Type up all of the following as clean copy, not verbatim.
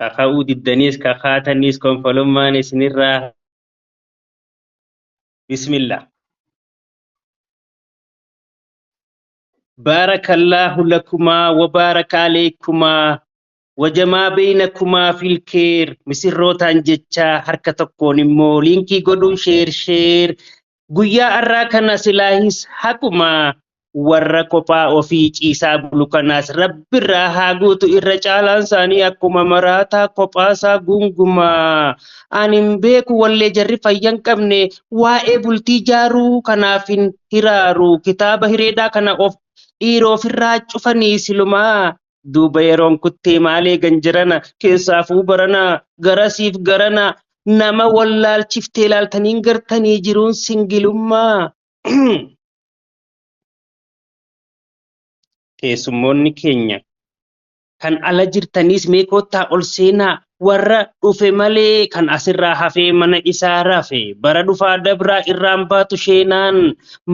kaka'uu diddaniis kakaataniis konfolummaanis nirraa bismillah. Baarakallahu lakumaa wa baaraka alaykumaa wajamaa beeynakumaa fil keer. Misirrootaan jecha harka tokkoon immoo liinkii godhuun sheer guyyaa arraa kana silaahis haquma warra kophaa ofii ciisaa bulu kanaas rabbirraa haa guutu irra caalaan isaanii akkuma maraataa kophaasaa gungumaa. Anin beeku wallee jarri fayyan qabne waa'ee bultii jaaruu kanaafin hiraaru kitaaba hireedhaa kana of dhiiroo ofirraa cufanii silumaa. Duuba yeroon kuttee maalee ganjirana keessaafuu barana garasiif garana nama wallaalchiftee ilaaltaniin gartanii jiruun singilummaa. Keessummoonni keenya kan ala jirtanis mee kottaa ol seenaa warra dhufe malee kan asirraa hafee mana isaa rafe bara dhufaa dabraa irraan baatu sheenaan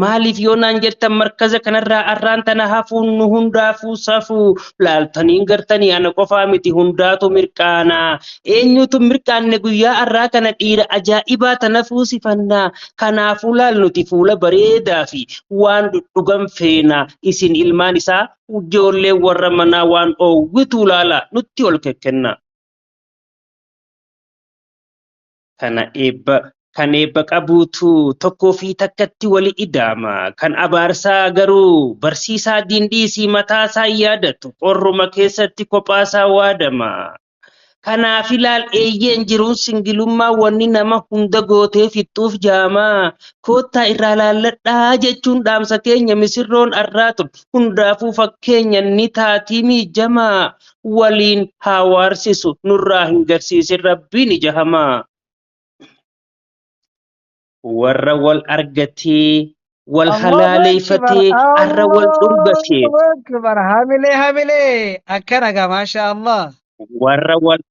maaliif yoonaan jettan markaza kanarraa arraan tana hafuun nu hundaafuu safuu laaltaniin gartanii ana qofaa miti hundaatu mirqaanaa eenyutu mirqaanne guyyaa arraa kana dhiira ajaa'ibaa tana fuusifannaa kanaafuu laal nuti fuula bareedaa fi waan dhudhugan feena isin ilmaan isaa ijoollee warra manaa waan oowwituu laala nutti ol kekkenna. Kan eebba qabuutu tokkoo fi takkatti wali ida'ama kan abaarsaa garuu barsiisaa diindhiisii mataasaa yaadatu qorruma keessatti kophaasaa waadama. Kanaaf ilaal eeyyeen jiruun singilummaa wanni nama hunda gootee fixuuf jaamaa koottaa irraa laalladhaa jechuun dhaamsa keenya misirroon arraatu hundaafuu fakkeenya ni taatii miijamaa waliin hawaarsisu nurraa hin garsiisin rabbiin ija hamaa. Warra wal argatee wal halaaleyfatee arra wal dhungatee أكبر هاملي أكرق ما شاء الله warra wal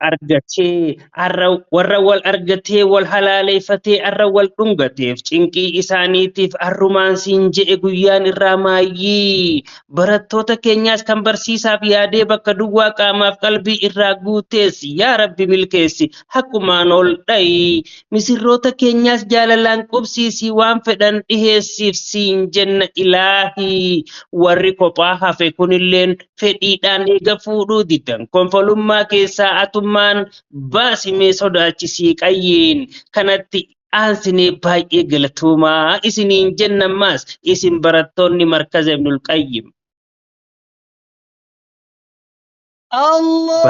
argatee wal halaaleyfatee arra wal dhungateef cinqii isaaniitiif arrumaan siin je'e guyyaan irraa maayyii barattoota keenyaas kan barsiisaaf yaadee bakka duwwaa qaamaaf qalbii irraa guutees yaa rabbi milkeessi haqumaan ol dhayi misirroota keenyaas jaalalaan qubsiisii waan fedhan dhiheessiif siin jenna ilaahii warri kophaa hafe kunilleen fedhiidhaan eega fuudhuu didan konfolummaa keessaa atummaan baasimee sodaachisii qayyeen kanatti aansinee baay'ee galatoomaa isiniin jennammaas isin barattoonni markaza Ibnul Qayyim. الله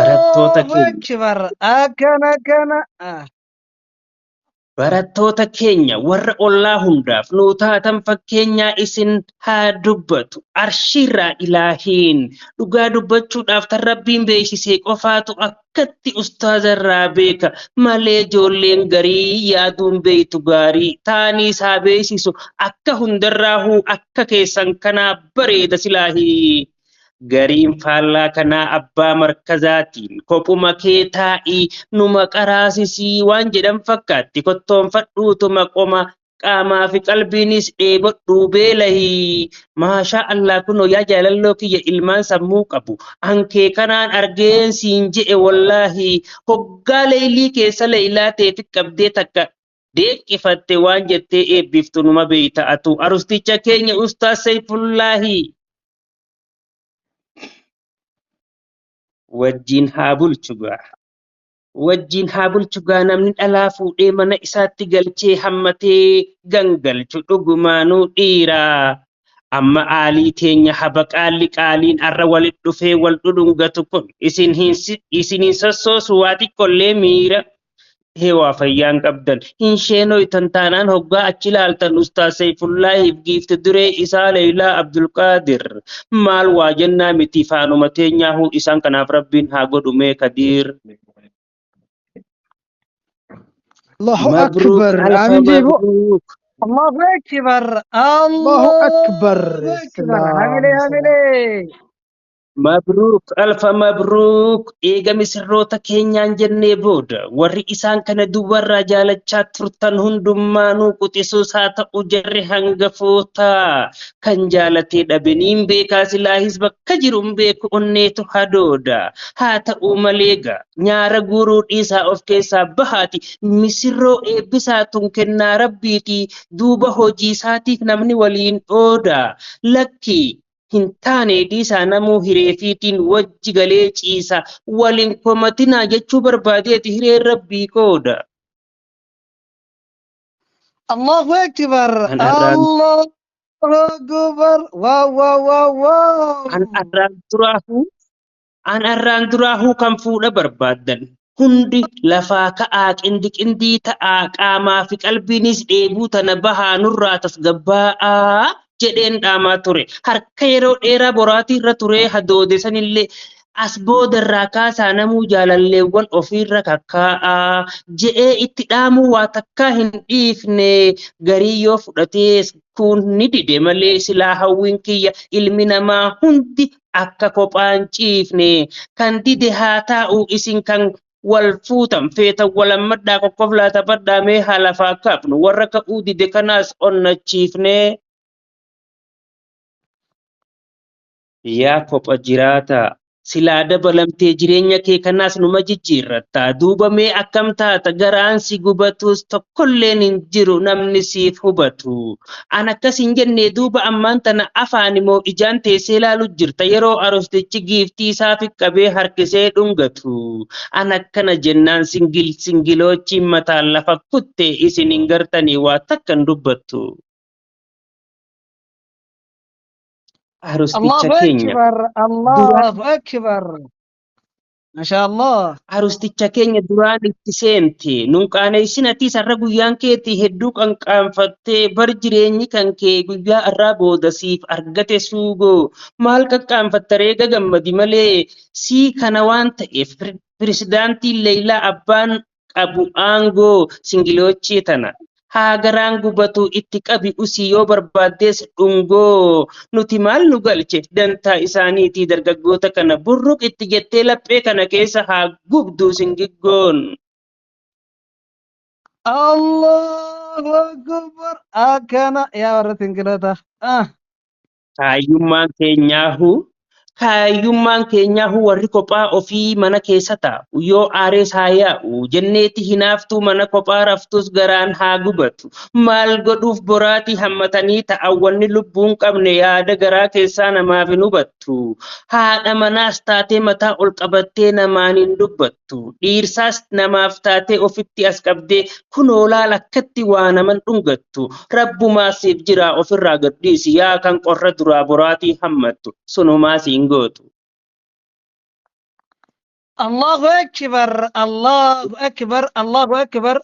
أكبر أكنا Barattoota keenya warra ollaa hundaaf nuu taatan fakkeenyaa isin haa dubbatu arshiirraa ilaahiin dhugaa dubbachuudhaaf tan rabbiin beeksisee qofaatu akkatti ustaazarraa beeka malee ijoolleen garii yaaduun beeytu gaarii taaniis haa beeksisu akka hundarraahuu akka keessan kanaa bareeda silaahii. Gariin faallaa kanaa abbaa markazaatiin kophuma kee taa'ii numa qaraasisii waan jedhan fakkaatti kottoonfadhuutuma qoma qaamaa fi qalbiinis dheebodhuu beelahii. Maashaa Allah kunoo yaa jaalalloo kiyya ilmaan sammuu qabu ankee kanaan argeen siin je'e wallaahi hoggaa leeylii keessa leeylaa teefi qabdee takka deeqifatte waan jettee eebbiftu numa beeyta'atu arusticha keenya ustaas Sayfullaahi. Wajjin haa bulchu gaa namni dhalaa fuudhee mana isaatti galchee hammatee gangalchu dhugumaanuu dhiiraa. Amma aalii teenya haba qaaliin arra walit dhufee wal dhudhungatu kun isiniin sossoosu waa xiqqollee miira. Heewaa fayyaan qabdan hin sheenoo tantaanaan hoggaa achi laaltan ustaas Sayfullaahiif giifti duree isaa Leeylaa Abdulqaadir maal waa jennaa miti faanuma teenyaahuu isaan kanaaf rabbiin haa godhumee kadiir. الله Mabruuk أكبر alfa آمين جيبو mabruuk. الله أكبر الله الله أكبر أكبر هاملي Mabruuk, alfa mabruuk. Eega misirroota keenyaan jennee booda warri isaan kana dubarraa jaalachaa turtan hundummaanuu quxisuus haa ta'u jarri hangafootaa kan jaalatee dhabeniin beekaa silaahis bakka jiruun beeku onneetu hadooda. Haa ta'u maleega nyaara guuruu dhiisaa of keessaa bahaati misirroo eebbisaatuun kennaa rabbiiti duuba hojii isaatiif namni waliin dhooda. Lakkii hin taane dhiisaa namuu hireefiitiin wajji galee ciisa waliin komatinaa jechuu barbaadeeti hireen rabbii qooda. Allahu Akbar. An arraan Allahu Akbar. Wow, wow, wow, an wow. arraan duraahuu an arraan duraahuu kan fuudha barbaaddan hundi lafaa ka'aa qindii ta'aa qaamaa fi qalbiinis dheebuu tana bahaa nurraa tasgabbaa'aa jedheen dhaamaa ture. Harka yeroo dheeraa boraatii irra ture hadoode sanillee as boodarraa kaasaa namuu jaalalleewwan ofiirra kakkaa'aa je'ee itti dhaamuu waa takkaa hin dhiifne garii yoo fudhatee kun ni dide malee silaa hawwiin kiyya ilmi namaa hundi akka kophaan ciifne kan dide haa taa'u isin kan wal fuutan feetan walammadhaa qoqqoflaa taphadhaa mee haa lafaa kaafnu warra ka'uu dide kanaas onnachiifne. Yaa kopha jiraata silaa dabalamtee jireenya kee kanaas numa jijjiirratta duuba mee akkam taata garaan si gubatus tokkolleen hin jiru namni siif hubatu. An akkas hin jenne duuba ammaan tana afaan immoo ijaan teessee ilaalu jirta yeroo arostichi giiftii isaa qabee harkisee dhungatu. An akkana jennaan singiloochiin mataan lafa kutte isin hin gartanii waa takkan dubbattu. Arosticha Allahu keenya Akbar. duraan Allahu Akbar. Masha Allah. Arosticha keenya duraan itti seente nunqaaneessinatii sarara guyyaan keetii hedduu qaanfattee bar jireenyi kan kee guyyaa irraa booda siif argate suugoo maal qaanfatta reega gammadi malee sii kana waan ta'eef pirezidaantiin Leeyilaa abbaan qabu aangoo singiloochii tana. Haa garaan gubatu itti qabi usii yoo barbaaddes dhungoo nuti maal nu galche dantaa isaaniitii dargaggoota kana burruq itti jettee laphee kana keessa haa gubduu singiggoon. Allahu Akbar. Akkana yaa warra singilota. Kaayyummaan keenyaahu warri kophaa ofii mana keessa taa'u yoo aarees haa yaa'u jenneeti hinaaftuu mana kophaa raftus garaan haa gubatu maal godhuuf boraatii hammatanii ta'an wanni lubbuun qabne yaada garaa keessaa namaaf hin hubattu. Haadha manaas taatee mataa ol qabattee namaan hin dubbattu dhiirsaas namaaf taatee ofitti as qabdee kunoo laal akkatti waa naman dhungattu rabbumaasiif jira ofirraa gadhiisi yaa kan qorra duraa boraatii hammattu sunumaas hin gootu. Allahu Akbar. Allahu Akbar. Allahu Akbar.